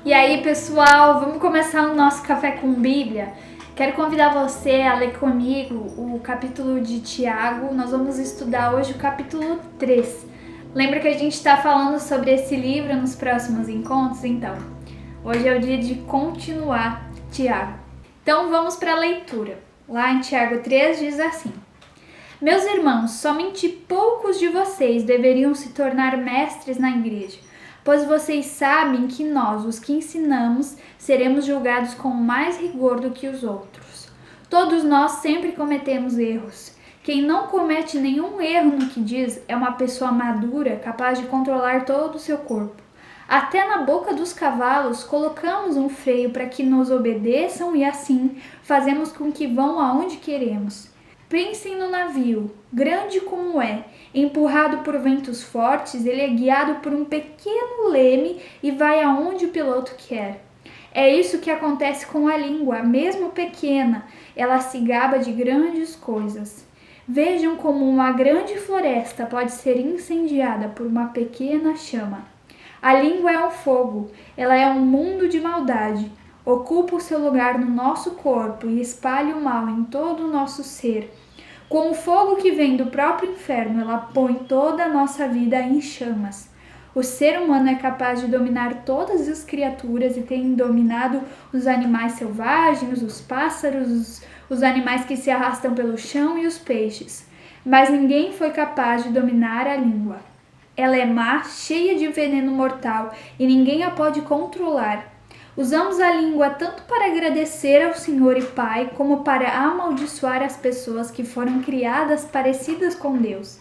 E aí, pessoal, vamos começar o nosso Café com Bíblia. Quero convidar você a ler comigo o capítulo de Tiago. Nós vamos estudar hoje o capítulo 3. Lembra que a gente está falando sobre esse livro nos próximos encontros? Então, hoje é o dia de continuar Tiago. Então, vamos para a leitura. Lá em Tiago 3 diz assim: Meus irmãos, somente poucos de vocês deveriam se tornar mestres na igreja, pois vocês sabem que nós, os que ensinamos, seremos julgados com mais rigor do que os outros. Todos nós sempre cometemos erros. Quem não comete nenhum erro no que diz é uma pessoa madura, capaz de controlar todo o seu corpo. Até na boca dos cavalos colocamos um freio para que nos obedeçam e assim fazemos com que vão aonde queremos. Pensem no navio, grande como é, empurrado por ventos fortes, ele é guiado por um pequeno leme e vai aonde o piloto quer. É isso que acontece com a língua, mesmo pequena, ela se gaba de grandes coisas. Vejam como uma grande floresta pode ser incendiada por uma pequena chama. A língua é um fogo, ela é um mundo de maldade. Ocupa o seu lugar no nosso corpo e espalha o mal em todo o nosso ser. Com o fogo que vem do próprio inferno, ela põe toda a nossa vida em chamas. O ser humano é capaz de dominar todas as criaturas e tem dominado os animais selvagens, os pássaros, os animais que se arrastam pelo chão e os peixes. Mas ninguém foi capaz de dominar a língua. Ela é má, cheia de veneno mortal e ninguém a pode controlar. Usamos a língua tanto para agradecer ao Senhor e Pai, como para amaldiçoar as pessoas que foram criadas parecidas com Deus.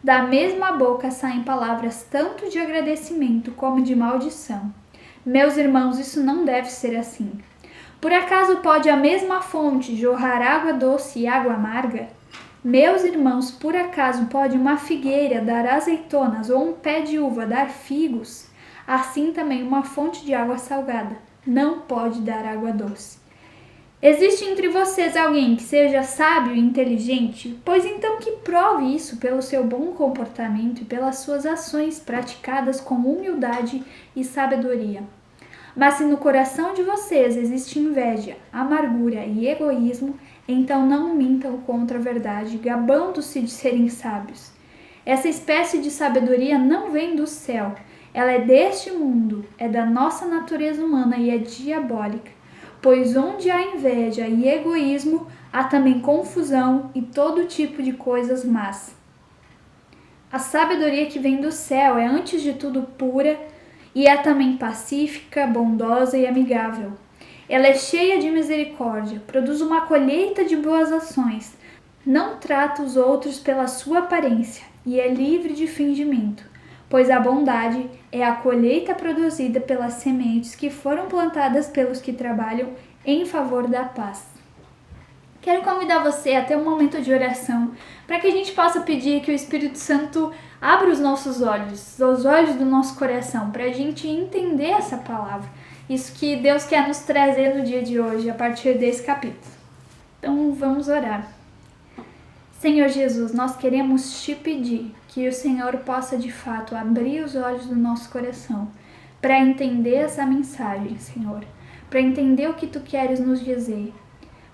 Da mesma boca saem palavras tanto de agradecimento como de maldição. Meus irmãos, isso não deve ser assim. Por acaso pode a mesma fonte jorrar água doce e água amarga? Meus irmãos, por acaso pode uma figueira dar azeitonas ou um pé de uva dar figos? Assim também uma fonte de água salgada não pode dar água doce. Existe entre vocês alguém que seja sábio e inteligente? Pois então que prove isso pelo seu bom comportamento e pelas suas ações praticadas com humildade e sabedoria. Mas se no coração de vocês existe inveja, amargura e egoísmo, então não mintam contra a verdade, gabando-se de serem sábios. Essa espécie de sabedoria não vem do céu. Ela é deste mundo, é da nossa natureza humana e é diabólica, pois onde há inveja e egoísmo, há também confusão e todo tipo de coisas más. A sabedoria que vem do céu é antes de tudo pura e é também pacífica, bondosa e amigável. Ela é cheia de misericórdia, produz uma colheita de boas ações, não trata os outros pela sua aparência e é livre de fingimento. Pois a bondade é a colheita produzida pelas sementes que foram plantadas pelos que trabalham em favor da paz. Quero convidar você a ter um momento de oração para que a gente possa pedir que o Espírito Santo abra os nossos olhos, os olhos do nosso coração, para a gente entender essa palavra, isso que Deus quer nos trazer no dia de hoje, a partir desse capítulo. Então vamos orar. Senhor Jesus, nós queremos te pedir que o Senhor possa de fato abrir os olhos do nosso coração para entender essa mensagem, Senhor, para entender o que tu queres nos dizer,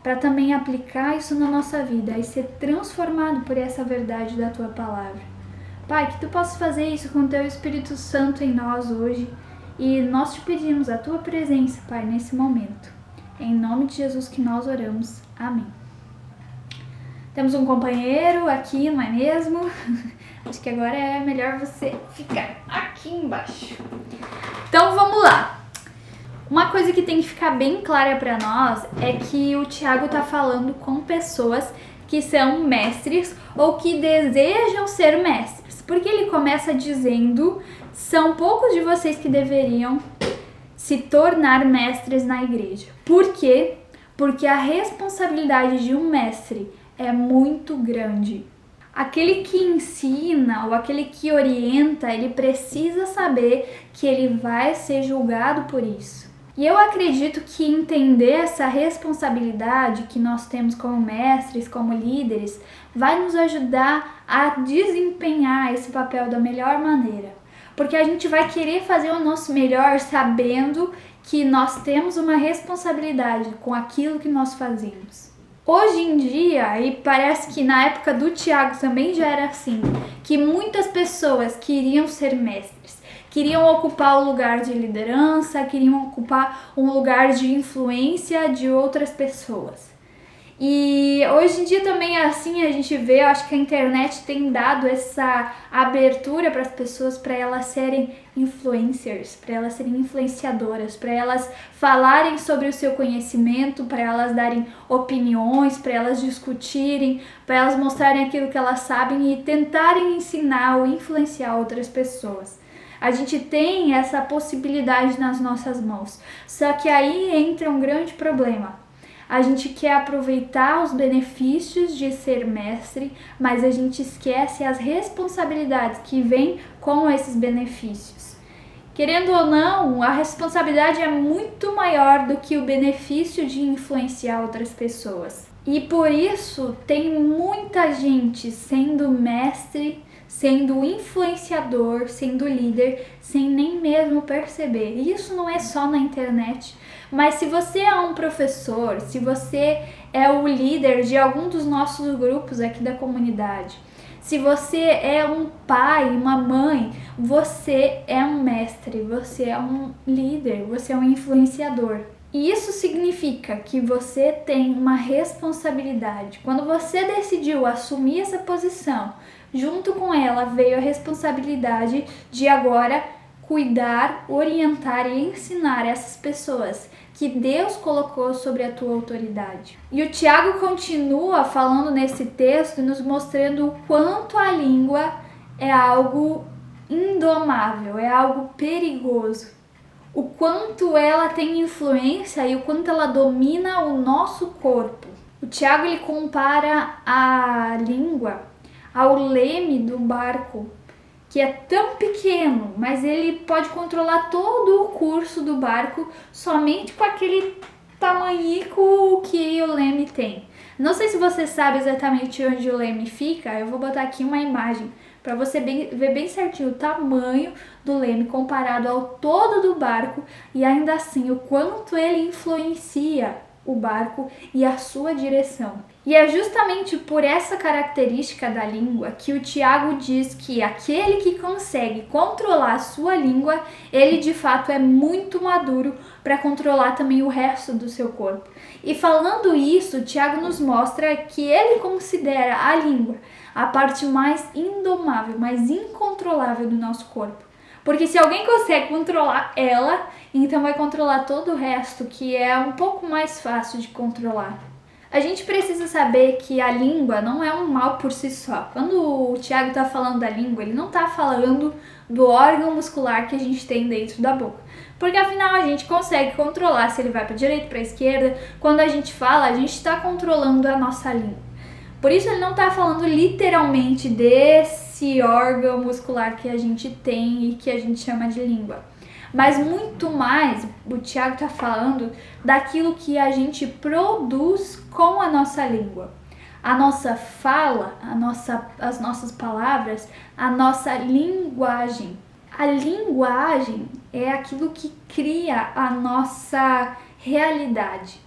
para também aplicar isso na nossa vida e ser transformado por essa verdade da tua palavra. Pai, que tu possa fazer isso com o teu Espírito Santo em nós hoje e nós te pedimos a tua presença, Pai, nesse momento. Em nome de Jesus que nós oramos. Amém. Temos um companheiro aqui, não é mesmo? Acho que agora é melhor você ficar aqui embaixo. Então vamos lá. Uma coisa que tem que ficar bem clara para nós é que o Tiago está falando com pessoas que são mestres ou que desejam ser mestres. Porque ele começa dizendo: são poucos de vocês que deveriam se tornar mestres na igreja. Por quê? Porque a responsabilidade de um mestre é muito grande. Aquele que ensina ou aquele que orienta, ele precisa saber que ele vai ser julgado por isso. E eu acredito que entender essa responsabilidade que nós temos como mestres, como líderes, vai nos ajudar a desempenhar esse papel da melhor maneira. porque a gente vai querer fazer o nosso melhor sabendo que nós temos uma responsabilidade com aquilo que nós fazemos. Hoje em dia, e parece que na época do Tiago também já era assim, que muitas pessoas queriam ser mestres, queriam ocupar o lugar de liderança, queriam ocupar um lugar de influência de outras pessoas. E hoje em dia também é assim, a gente vê, eu acho que a internet tem dado essa abertura para as pessoas, para elas serem influencers, para elas serem influenciadoras, para elas falarem sobre o seu conhecimento, para elas darem opiniões, para elas discutirem, para elas mostrarem aquilo que elas sabem e tentarem ensinar ou influenciar outras pessoas. A gente tem essa possibilidade nas nossas mãos, só que aí entra um grande problema. A gente quer aproveitar os benefícios de ser mestre, mas a gente esquece as responsabilidades que vêm com esses benefícios. Querendo ou não, a responsabilidade é muito maior do que o benefício de influenciar outras pessoas. E por isso tem muita gente sendo mestre, sendo influenciador, sendo líder, sem nem mesmo perceber. E isso não é só na internet. Mas se você é um professor, se você é o líder de algum dos nossos grupos aqui da comunidade, se você é um pai, uma mãe, você é um mestre, você é um líder, você é um influenciador. E isso significa que você tem uma responsabilidade. Quando você decidiu assumir essa posição, junto com ela veio a responsabilidade de agora cuidar, orientar e ensinar essas pessoas que Deus colocou sobre a tua autoridade. E o Tiago continua falando nesse texto, nos mostrando o quanto a língua é algo indomável, é algo perigoso. O quanto ela tem influência e o quanto ela domina o nosso corpo. O Tiago ele compara a língua ao leme do barco, que é tão pequeno, mas ele pode controlar todo o curso do barco somente com aquele tamanhico que o leme tem. Não sei se você sabe exatamente onde o leme fica, eu vou botar aqui uma imagem para você ver bem certinho o tamanho do leme comparado ao todo do barco e ainda assim o quanto ele influencia o barco e a sua direção. E é justamente por essa característica da língua que o Tiago diz que aquele que consegue controlar a sua língua, ele de fato é muito maduro para controlar também o resto do seu corpo. E falando isso, o Tiago nos mostra que ele considera a língua a parte mais indomável, mais incontrolável do nosso corpo. Porque se alguém consegue controlar ela, então vai controlar todo o resto, que é um pouco mais fácil de controlar. A gente precisa saber que a língua não é um mal por si só. Quando o Tiago está falando da língua, ele não está falando do órgão muscular que a gente tem dentro da boca. Porque afinal a gente consegue controlar se ele vai para a direita, para a esquerda. Quando a gente fala, a gente está controlando a nossa língua. Por isso ele não está falando literalmente desse órgão muscular que a gente tem e que a gente chama de língua. Mas muito mais, o Tiago está falando daquilo que a gente produz com a nossa língua. A nossa fala, as nossas palavras, a nossa linguagem. A linguagem é aquilo que cria a nossa realidade.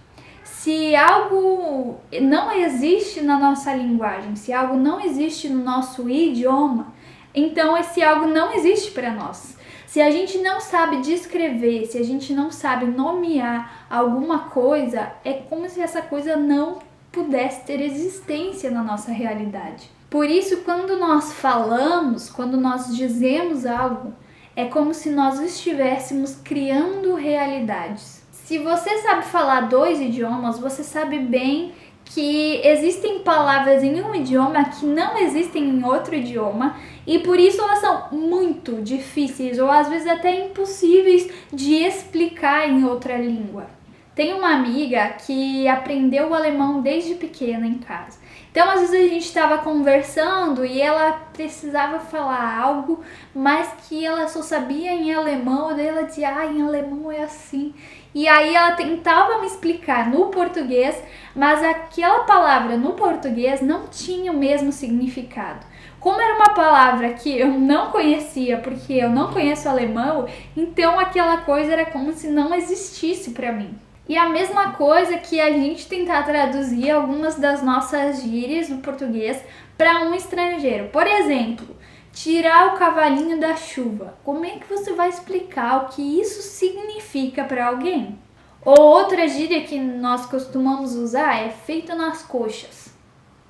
Se algo não existe na nossa linguagem, se algo não existe no nosso idioma, então esse algo não existe para nós. Se a gente não sabe descrever, se a gente não sabe nomear alguma coisa, é como se essa coisa não pudesse ter existência na nossa realidade. Por isso, quando nós falamos, quando nós dizemos algo, é como se nós estivéssemos criando realidades. Se você sabe falar 2 idiomas, você sabe bem que existem palavras em um idioma que não existem em outro idioma e por isso elas são muito difíceis ou às vezes até impossíveis de explicar em outra língua. Tem uma amiga que aprendeu o alemão desde pequena em casa. Então, às vezes a gente estava conversando e ela precisava falar algo, mas que ela só sabia em alemão, daí ela dizia, em alemão é assim. E aí ela tentava me explicar no português, mas aquela palavra no português não tinha o mesmo significado. Como era uma palavra que eu não conhecia, porque eu não conheço alemão, então aquela coisa era como se não existisse para mim. E a mesma coisa que a gente tentar traduzir algumas das nossas gírias do português para um estrangeiro. Por exemplo, tirar o cavalinho da chuva. Como é que você vai explicar o que isso significa para alguém? Ou outra gíria que nós costumamos usar é feito nas coxas.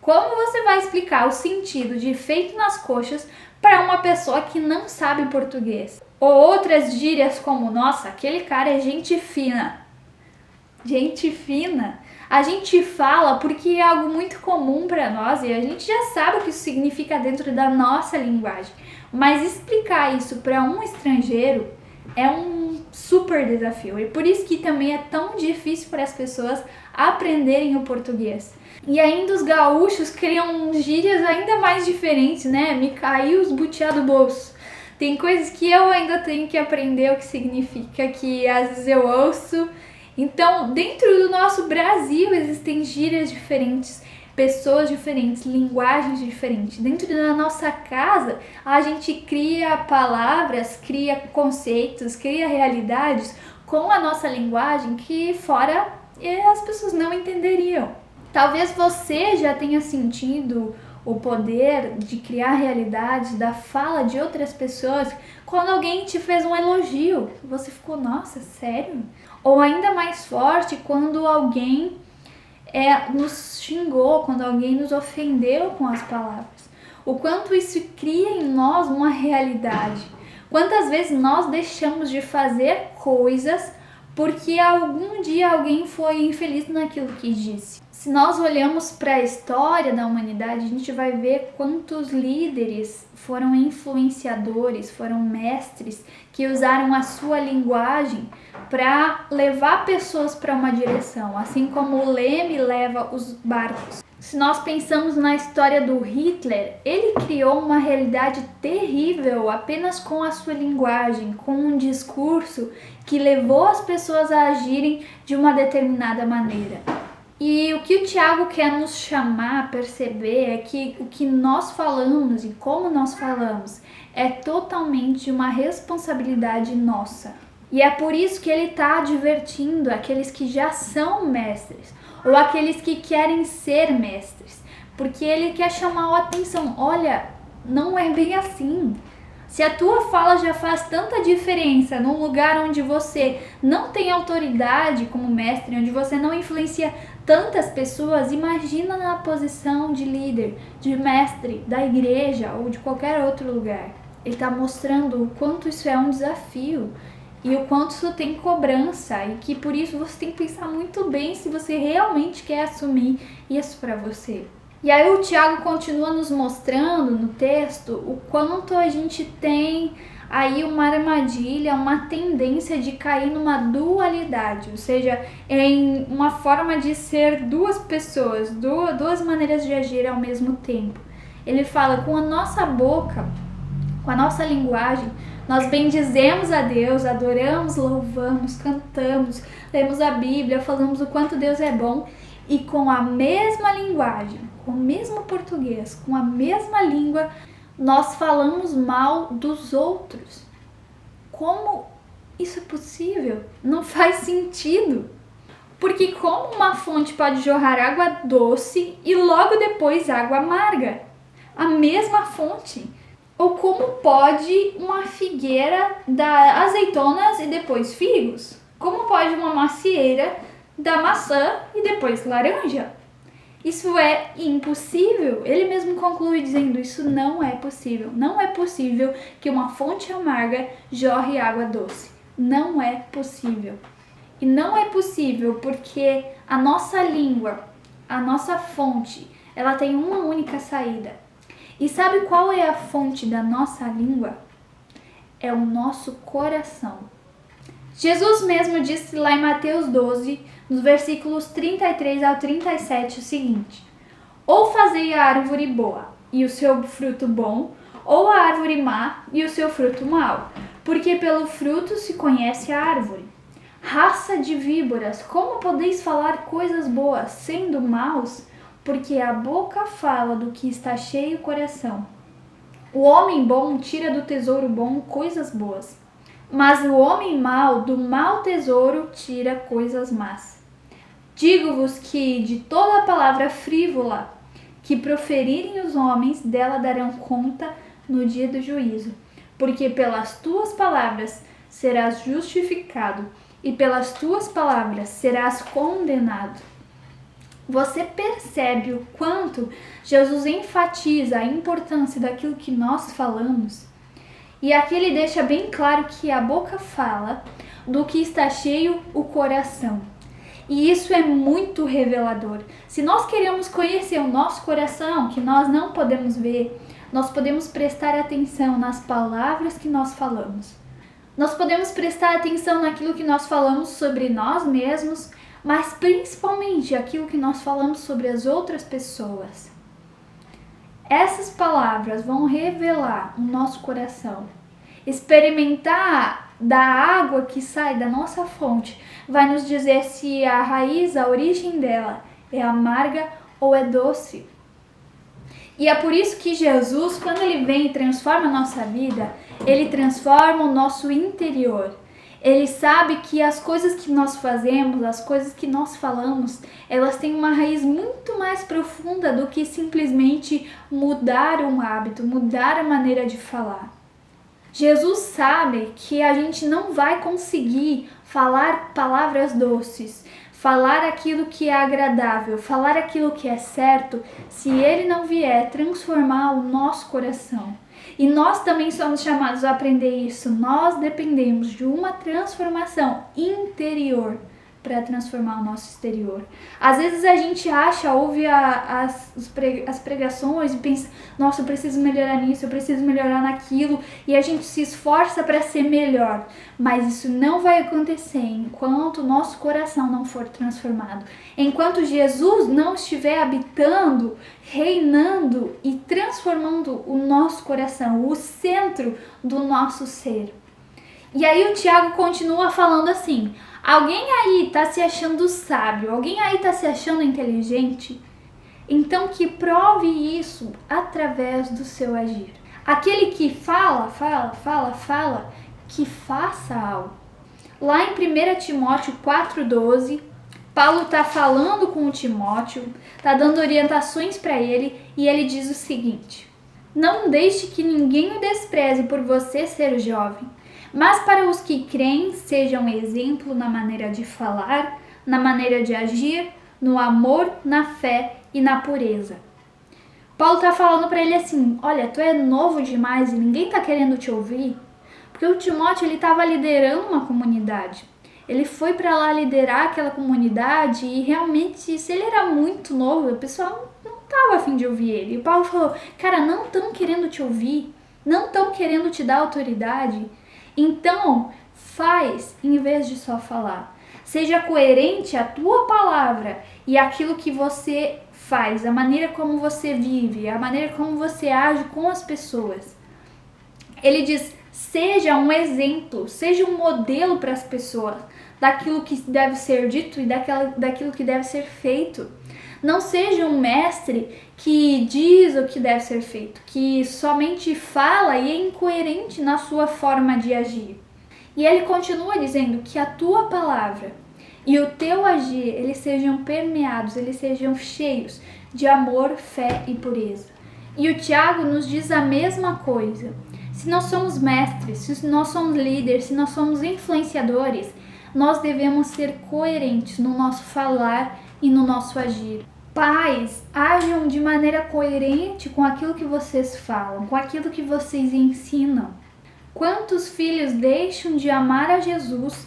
Como você vai explicar o sentido de feito nas coxas para uma pessoa que não sabe português? Ou outras gírias como, nossa, aquele cara é gente fina. Gente fina. A gente fala porque é algo muito comum para nós e a gente já sabe o que isso significa dentro da nossa linguagem. Mas explicar isso para um estrangeiro é um super desafio. E por isso que também é tão difícil para as pessoas aprenderem o português. E ainda os gaúchos criam gírias ainda mais diferentes, né? Me caiu os butiá do bolso. Tem coisas que eu ainda tenho que aprender o que significa, que às vezes eu ouço. Então, dentro do nosso Brasil existem gírias diferentes, pessoas diferentes, linguagens diferentes. Dentro da nossa casa, a gente cria palavras, cria conceitos, cria realidades com a nossa linguagem que fora as pessoas não entenderiam. Talvez você já tenha sentido o poder de criar realidades da fala de outras pessoas quando alguém te fez um elogio. Você ficou, nossa, sério? Ou ainda mais forte quando alguém nos xingou, quando alguém nos ofendeu com as palavras. O quanto isso cria em nós uma realidade. Quantas vezes nós deixamos de fazer coisas porque algum dia alguém foi infeliz naquilo que disse. Se nós olhamos para a história da humanidade, a gente vai ver quantos líderes foram influenciadores, foram mestres que usaram a sua linguagem para levar pessoas para uma direção, assim como o leme leva os barcos. Se nós pensamos na história do Hitler, ele criou uma realidade terrível apenas com a sua linguagem, com um discurso que levou as pessoas a agirem de uma determinada maneira. E o que o Tiago quer nos chamar a perceber é que o que nós falamos e como nós falamos é totalmente uma responsabilidade nossa. E é por isso que ele está advertindo aqueles que já são mestres ou aqueles que querem ser mestres, porque ele quer chamar a atenção. Olha, não é bem assim. Se a tua fala já faz tanta diferença num lugar onde você não tem autoridade como mestre, onde você não influencia tantas pessoas, imagina na posição de líder, de mestre da igreja ou de qualquer outro lugar. Ele está mostrando o quanto isso é um desafio e o quanto isso tem cobrança e que por isso você tem que pensar muito bem se você realmente quer assumir isso para você. E aí o Tiago continua nos mostrando no texto o quanto a gente tem aí uma armadilha, uma tendência de cair numa dualidade, ou seja, em uma forma de ser duas pessoas, duas maneiras de agir ao mesmo tempo. Ele fala, com a nossa boca, com a nossa linguagem, nós bendizemos a Deus, adoramos, louvamos, cantamos, lemos a Bíblia, falamos o quanto Deus é bom, e com a mesma linguagem, com o mesmo português, com a mesma língua, nós falamos mal dos outros. Como isso é possível? Não faz sentido. Porque como uma fonte pode jorrar água doce e logo depois água amarga? A mesma fonte. Ou como pode uma figueira dar azeitonas e depois figos? Como pode uma macieira dar maçã e depois laranja? Isso é impossível. Ele mesmo conclui dizendo, isso não é possível. Não é possível que uma fonte amarga jorre água doce. Não é possível. E não é possível porque a nossa língua, a nossa fonte, ela tem uma única saída. E sabe qual é a fonte da nossa língua? É o nosso coração. Jesus mesmo disse lá em Mateus 12, nos versículos 33 ao 37, o seguinte: ou fazei a árvore boa e o seu fruto bom, ou a árvore má e o seu fruto mau, porque pelo fruto se conhece a árvore. Raça de víboras, como podeis falar coisas boas, sendo maus? Porque a boca fala do que está cheio o coração. O homem bom tira do tesouro bom coisas boas, mas o homem mau do mau tesouro tira coisas más. Digo-vos que de toda palavra frívola que proferirem os homens, dela darão conta no dia do juízo. Porque pelas tuas palavras serás justificado, e pelas tuas palavras serás condenado. Você percebe o quanto Jesus enfatiza a importância daquilo que nós falamos? E aqui ele deixa bem claro que a boca fala do que está cheio o coração. E isso é muito revelador. Se nós queremos conhecer o nosso coração, que nós não podemos ver, nós podemos prestar atenção nas palavras que nós falamos. Nós podemos prestar atenção naquilo que nós falamos sobre nós mesmos, mas principalmente aquilo que nós falamos sobre as outras pessoas. Essas palavras vão revelar o nosso coração. Experimentar da água que sai da nossa fonte vai nos dizer se a raiz, a origem dela é amarga ou é doce. E é por isso que Jesus, quando ele vem e transforma a nossa vida, ele transforma o nosso interior. Ele sabe que as coisas que nós fazemos, as coisas que nós falamos, elas têm uma raiz muito mais profunda do que simplesmente mudar um hábito, mudar a maneira de falar. Jesus sabe que a gente não vai conseguir falar palavras doces, falar aquilo que é agradável, falar aquilo que é certo, se ele não vier transformar o nosso coração. E nós também somos chamados a aprender isso. Nós dependemos de uma transformação interior para transformar o nosso exterior. Às vezes a gente ouve as pregações e pensa, nossa, eu preciso melhorar nisso, eu preciso melhorar naquilo, e a gente se esforça para ser melhor. Mas isso não vai acontecer enquanto o nosso coração não for transformado. Enquanto Jesus não estiver habitando, reinando e transformando o nosso coração, o centro do nosso ser. E aí o Tiago continua falando assim: alguém aí está se achando sábio, alguém aí está se achando inteligente? Então que prove isso através do seu agir. Aquele que fala, que faça algo. Lá em 1 Timóteo 4,12, Paulo está falando com o Timóteo, está dando orientações para ele, e ele diz o seguinte: não deixe que ninguém o despreze por você ser jovem, mas para os que creem, sejam exemplo na maneira de falar, na maneira de agir, no amor, na fé e na pureza. Paulo está falando para ele assim: olha, tu é novo demais e ninguém está querendo te ouvir. Porque o Timóteo estava liderando uma comunidade. Ele foi para lá liderar aquela comunidade e realmente, se ele era muito novo, o pessoal não estava a fim de ouvir ele. E Paulo falou: cara, não estão querendo te ouvir, não estão querendo te dar autoridade. Então, faz em vez de só falar. Seja coerente a tua palavra e aquilo que você faz, a maneira como você vive, a maneira como você age com as pessoas. Ele diz: seja um exemplo, seja um modelo para as pessoas daquilo que deve ser dito e daquilo que deve ser feito. Não seja um mestre que diz o que deve ser feito, que somente fala e é incoerente na sua forma de agir. E ele continua dizendo que a tua palavra e o teu agir, eles sejam permeados, eles sejam cheios de amor, fé e pureza. E o Tiago nos diz a mesma coisa. Se nós somos mestres, se nós somos líderes, se nós somos influenciadores, nós devemos ser coerentes no nosso falar e no nosso agir. Pais, ajam de maneira coerente com aquilo que vocês falam, com aquilo que vocês ensinam. Quantos filhos deixam de amar a Jesus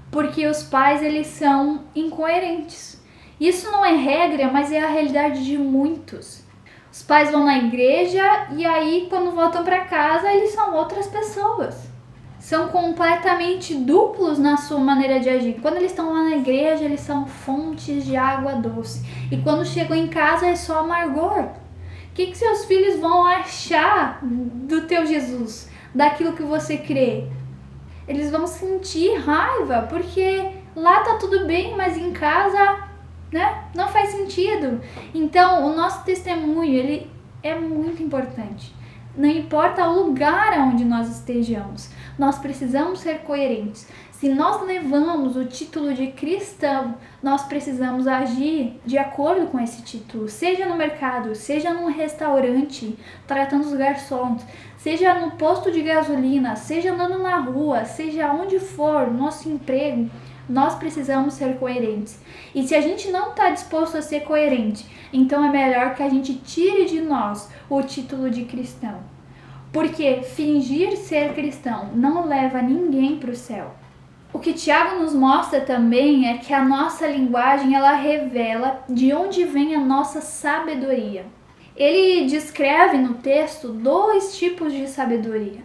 porque os pais eles são incoerentes? Isso não é regra, mas é a realidade de muitos. Os pais vão na igreja e aí quando voltam para casa eles são outras pessoas. São completamente duplos na sua maneira de agir. Quando eles estão lá na igreja, eles são fontes de água doce. E quando chegam em casa, é só amargor. O que seus filhos vão achar do teu Jesus? Daquilo que você crê? Eles vão sentir raiva, porque lá tá tudo bem, mas em casa, né, não faz sentido. Então, o nosso testemunho, ele é muito importante. Não importa o lugar onde nós estejamos, nós precisamos ser coerentes. Se nós levamos o título de cristão, nós precisamos agir de acordo com esse título, seja no mercado, seja num restaurante, tratando os garçons, seja no posto de gasolina, seja andando na rua, seja onde for, nosso emprego, nós precisamos ser coerentes. E se a gente não está disposto a ser coerente, então é melhor que a gente tire de nós o título de cristão. Porque fingir ser cristão não leva ninguém para o céu. O que Tiago nos mostra também é que a nossa linguagem ela revela de onde vem a nossa sabedoria. Ele descreve no texto 2 tipos de sabedoria.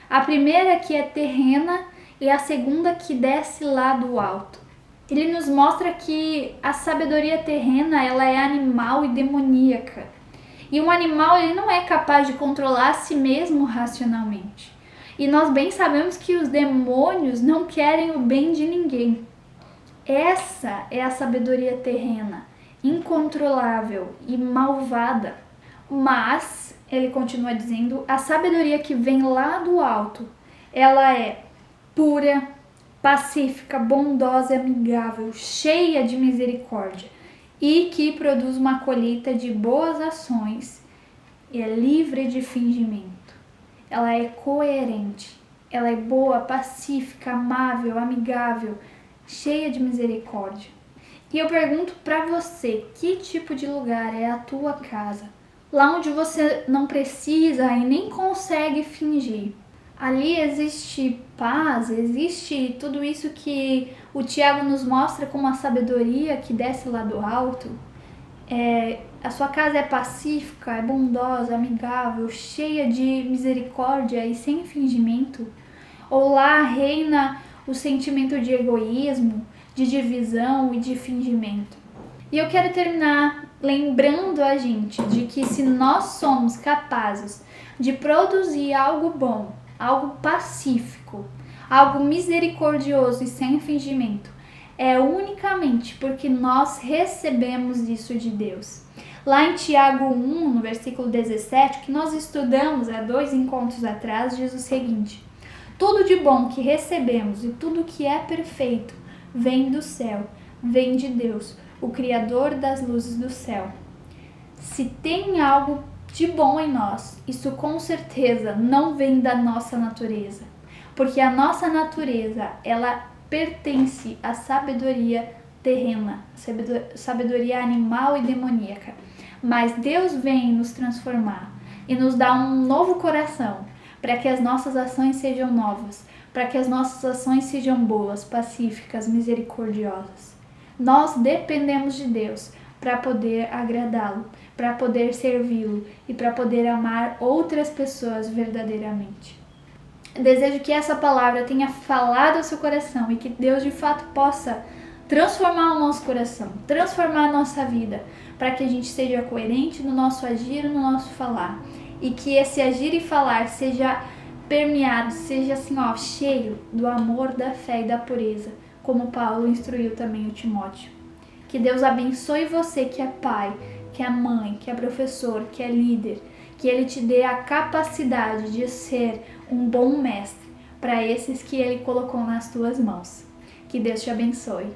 A primeira que é terrena e a segunda que desce lá do alto. Ele nos mostra que a sabedoria terrena ela é animal e demoníaca. E um animal ele não é capaz de controlar a si mesmo racionalmente. E nós bem sabemos que os demônios não querem o bem de ninguém. Essa é a sabedoria terrena, incontrolável e malvada. Mas, ele continua dizendo, a sabedoria que vem lá do alto, ela é pura, pacífica, bondosa e amigável, cheia de misericórdia e que produz uma colheita de boas ações e é livre de fingimento. Ela é coerente, ela é boa, pacífica, amável, amigável, cheia de misericórdia. E eu pergunto para você, que tipo de lugar é a tua casa? Lá onde você não precisa e nem consegue fingir. Ali existe paz, existe tudo isso que o Tiago nos mostra como a sabedoria que desce lá do alto. A sua casa é pacífica, é bondosa, amigável, cheia de misericórdia e sem fingimento? Ou lá reina o sentimento de egoísmo, de divisão e de fingimento? E eu quero terminar lembrando a gente de que se nós somos capazes de produzir algo bom, algo pacífico, algo misericordioso e sem fingimento, é unicamente porque nós recebemos isso de Deus. Lá em Tiago 1, no versículo 17, que nós estudamos há 2 encontros atrás, diz o seguinte: tudo de bom que recebemos e tudo que é perfeito vem do céu, vem de Deus, o Criador das luzes do céu. Se tem algo de bom em nós, isso com certeza não vem da nossa natureza, porque a nossa natureza, ela pertence à sabedoria terrena, sabedoria animal e demoníaca. Mas Deus vem nos transformar e nos dar um novo coração, para que as nossas ações sejam novas, para que as nossas ações sejam boas, pacíficas, misericordiosas. Nós dependemos de Deus para poder agradá-lo, para poder servi-lo e para poder amar outras pessoas verdadeiramente. Desejo que essa palavra tenha falado ao seu coração e que Deus de fato possa transformar o nosso coração, transformar a nossa vida, para que a gente seja coerente no nosso agir e no nosso falar. E que esse agir e falar seja permeado, seja assim, cheio do amor, da fé e da pureza, como Paulo instruiu também o Timóteo. Que Deus abençoe você que é pai, que é mãe, que é professor, que é líder, que Ele te dê a capacidade de ser um bom mestre para esses que Ele colocou nas tuas mãos. Que Deus te abençoe.